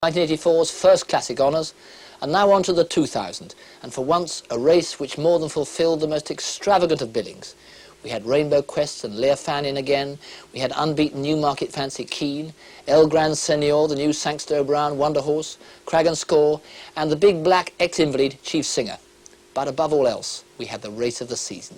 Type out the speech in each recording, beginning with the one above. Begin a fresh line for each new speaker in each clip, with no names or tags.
1984's first classic honours, and now on to the 2000, and for once a race which more than fulfilled the most extravagant of billings. We had Rainbow Quest and Leofan in again, we had unbeaten Newmarket fancy Keen, Gran Senor, the new Sangster Brown Wonder Horse, Crag & Score, and the big black ex-invalid Chief Singer. But above all else, we had the race of the season.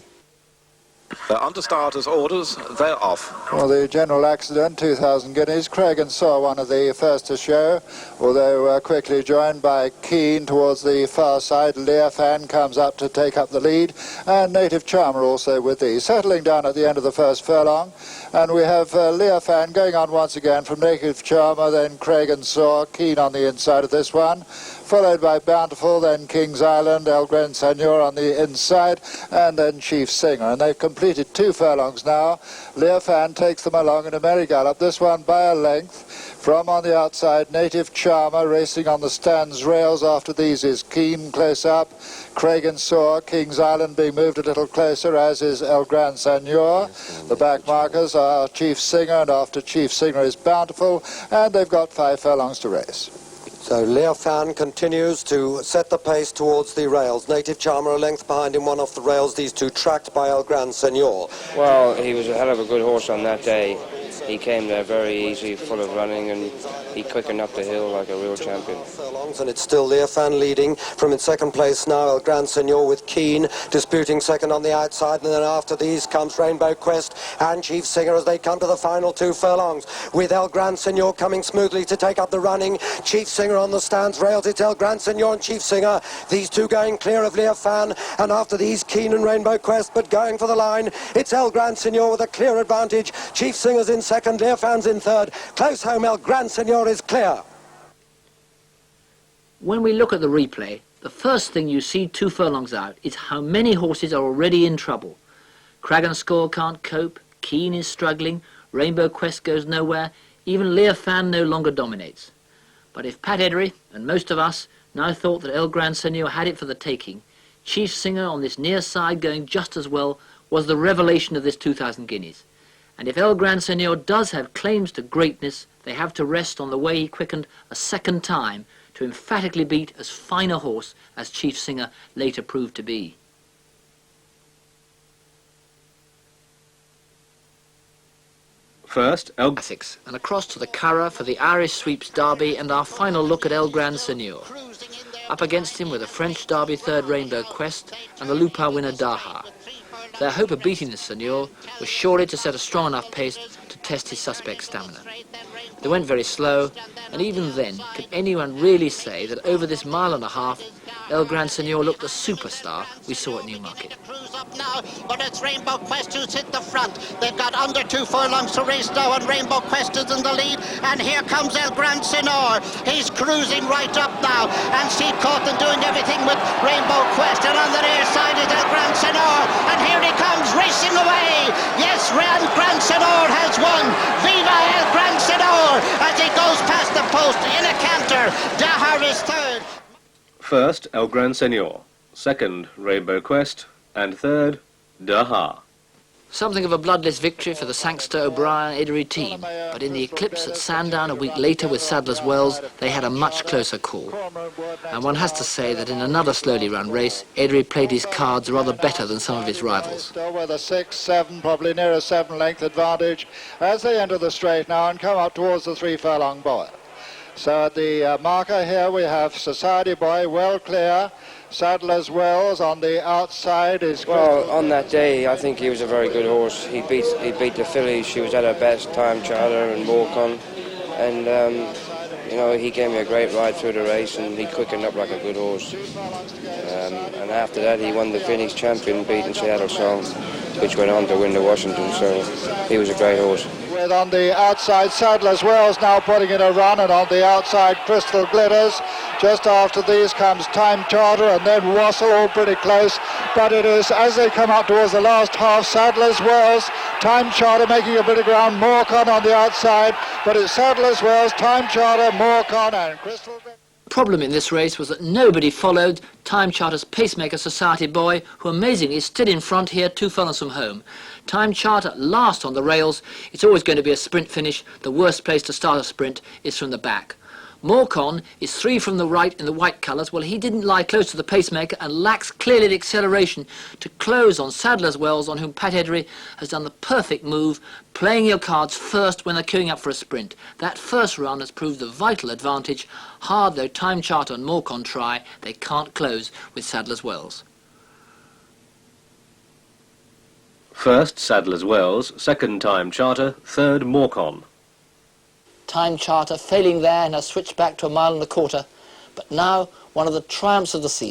They're under starters' orders, they're off.
Well, the general accident, 2,000 guineas. Crag & Saw, one of the first to show, although quickly joined by Keen towards the far side. Leofan comes up to take up the lead, and Native Charmer also with these. Settling down at the end of the first furlong, and we have Leofan going on once again from Native Charmer, then Crag & Saw, Keen on the inside of this one, followed by Bountiful, then King's Island, Gran Senor on the inside, and then Chief Singer. And they've completed 2 furlongs now. Leofan takes them along in a merry gallop, this one by a length. From on the outside, Native Charmer racing on the stands rails. After these is Keen close up, Crag & Saw, King's Island being moved a little closer, as is Gran Senor. The back markers are Chief Singer, and after Chief Singer is Bountiful, and they've got 5 furlongs to race.
So Leofan continues to set the pace towards the rails. Native Charmer a length behind him, one off the rails. These two tracked by Gran Senor.
Well, he was a hell of a good horse on that day. He came there very easy, full of running, and he quickened up the hill like a real champion.
Furlongs, and it's still Leofan leading from in second place now. Gran Senor with Keen disputing second on the outside, and then after these comes Rainbow Quest and Chief Singer as they come to the final 2 furlongs, with Gran Senor coming smoothly to take up the running. Chief Singer on the stands rails. It's Gran Senor and Chief Singer. These two going clear of Leofan, and after these Keen and Rainbow Quest, but going for the line, it's Gran Senor with a clear advantage. Chief Singer's in second, Leofan's in third. Close home, Gran Senor is clear.
When we look at the replay, the first thing you see 2 furlongs out is how many horses are already in trouble. Crag & Score can't cope, Keen is struggling, Rainbow Quest goes nowhere, even Leofan no longer dominates. But if Padre and most of us now thought that Gran Senor had it for the taking, Chief Singer on this near side going just as well was the revelation of this 2,000 guineas. And if Gran Senor does have claims to greatness, they have to rest on the way he quickened a second time to emphatically beat as fine a horse as Chief Singer later proved to be.
First,
Classics, and across to the Curragh for the Irish Sweeps Derby and our final look at Gran Senor. Up against him were the French Derby third Rainbow Quest and the Lupin winner Daha. Their hope of beating the Senor was surely to set a strong enough pace to test his suspect's stamina. They went very slow, and even then, could anyone really say that over this mile and a half, Gran Senor looked the superstar we saw at Newmarket?
Now, but it's Rainbow Quest who's hit the front. They've got under 2 furlongs to race now, and Rainbow Quest is in the lead. And here comes Gran Senor. He's cruising right up now, and Steve Cawthon doing everything with Rainbow Quest. And on the near side is Gran Senor, and here he comes racing away. Yes, Gran Senor has won. Viva Gran Senor as he goes past the post in a canter. Dahar is third.
first, Gran Senor, second, Rainbow Quest, and third, Daha.
Something of a bloodless victory for the Sangster O'Brien Edery team, but in the eclipse at Sandown a week later with Sadler's Wells, they had a much closer call. And one has to say that in another slowly run race, Edery played his cards rather better than some of his rivals.
Still with a 6, 7, probably near a 7 length advantage as they enter the straight now and come up towards the 3 furlong boy. So at the marker here we have Society Boy well clear. Sadler's Wells on the outside is...
Well, on that day, I think he was a very good horse. He beat the fillies. She was at her best, Time Charter and Walk On. And, you know, he gave me a great ride through the race, and he quickened up like a good horse. And after that, he won the Phoenix Champion, beating Seattle Song, which went on to win the Washington, so he was a great horse.
With on the outside, Sadler's Wells now putting in a run, and on the outside, Crystal Glitters. Just after these comes Time Charter and then Wassel, all pretty close. But it is, as they come up towards the last half, Sadler's Wells, Time Charter making a bit of ground, Morcon on the outside. But it's Sadler's Wells, Time Charter, Morcon and Crystal Glitters.
The problem in this race was that nobody followed Time Charter's pacemaker Society Boy, who amazingly is still in front here 2 furlongs from home. Time Charter last on the rails. It's always going to be a sprint finish. The worst place to start a sprint is from the back. Morcon is 3 from the right in the white colours. Well, he didn't lie close to the pacemaker and lacks clearly the acceleration to close on Sadler's Wells, on whom Padre has done the perfect move, playing your cards first when they're queuing up for a sprint. That first run has proved the vital advantage. Hard though time charter and Morcon try, they can't close with Sadler's Wells.
First, Sadler's Wells. Second, time charter. Third, Morcon.
Time charter failing there and has switched back to 1.25 miles. But now one of the triumphs of the season.